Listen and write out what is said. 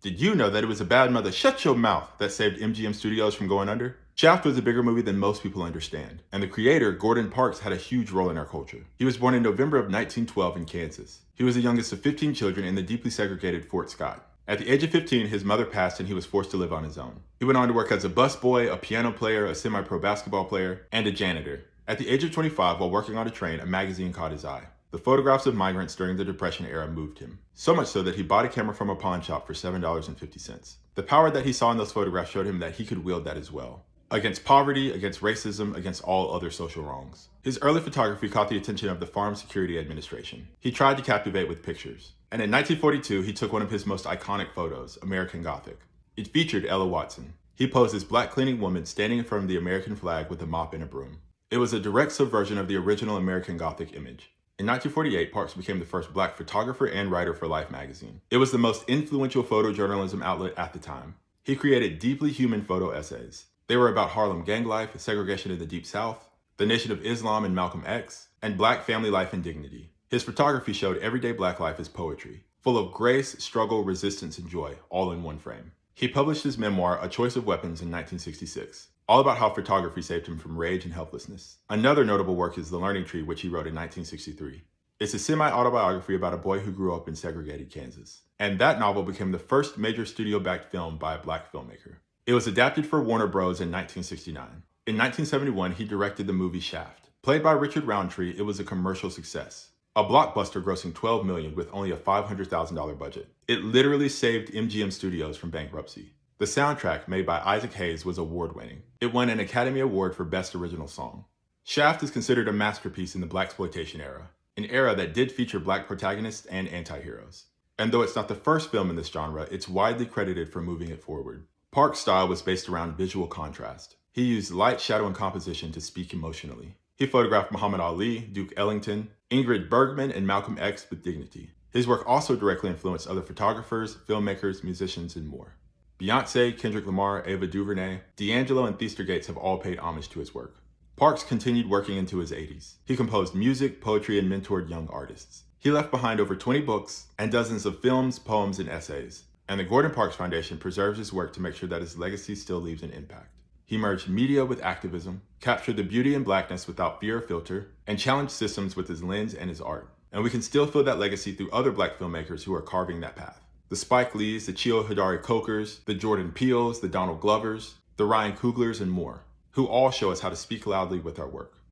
Did you know that it was a bad mother shut your mouth that saved MGM Studios from going under? Shaft was a bigger movie than most people understand, and the creator, Gordon Parks, had a huge role in our culture. He was born in November of 1912 in Kansas. He was the youngest of 15 children in the deeply segregated Fort Scott. At the age of 15, his mother passed and he was forced to live on his own. He went on to work as a busboy, a piano player, a semi-pro basketball player, and a janitor. At the age of 25, while working on a train, a magazine caught his eye. The photographs of migrants during the Depression era moved him, so much so that he bought a camera from a pawn shop for $7.50. The power that he saw in those photographs showed him that he could wield that as well. Against poverty, against racism, against all other social wrongs. His early photography caught the attention of the Farm Security Administration. He tried to captivate with pictures. And in 1942, he took one of his most iconic photos, American Gothic. It featured Ella Watson. He posed as black cleaning woman standing in front of the American flag with a mop and a broom. It was a direct subversion of the original American Gothic image. In 1948, Parks became the first black photographer and writer for Life magazine. It was the most influential photojournalism outlet at the time. He created deeply human photo essays. They were about Harlem gang life, segregation in the Deep South, the Nation of Islam and Malcolm X, and black family life and dignity. His photography showed everyday black life as poetry, full of grace, struggle, resistance, and joy, all in one frame. He published his memoir, A Choice of Weapons, in 1966. All about how photography saved him from rage and helplessness. Another notable work is The Learning Tree, which he wrote in 1963. It's a semi-autobiography about a boy who grew up in segregated Kansas. And that novel became the first major studio-backed film by a black filmmaker. It was adapted for Warner Bros. In 1969. In 1971, he directed the movie Shaft. Played by Richard Roundtree, it was a commercial success. A blockbuster grossing $12 million with only a $500,000 budget. It literally saved MGM Studios from bankruptcy. The soundtrack, made by Isaac Hayes, was award-winning. It won an Academy Award for Best Original Song. Shaft is considered a masterpiece in the blaxploitation era, an era that did feature black protagonists and anti-heroes. And though it's not the first film in this genre, it's widely credited for moving it forward. Park's style was based around visual contrast. He used light, shadow, and composition to speak emotionally. He photographed Muhammad Ali, Duke Ellington, Ingrid Bergman, and Malcolm X with dignity. His work also directly influenced other photographers, filmmakers, musicians, and more. Beyonce, Kendrick Lamar, Ava DuVernay, D'Angelo, and Thester Gates have all paid homage to his work. Parks continued working into his 80s. He composed music, poetry, and mentored young artists. He left behind over 20 books and dozens of films, poems, and essays. And the Gordon Parks Foundation preserves his work to make sure that his legacy still leaves an impact. He merged media with activism, captured the beauty and blackness without fear or filter, and challenged systems with his lens and his art. And we can still feel that legacy through other black filmmakers who are carving that path. The Spike Lees, the Chio Hodari Cokers, the Jordan Peels, the Donald Glovers, the Ryan Cooglers, and more, who all show us how to speak loudly with our work.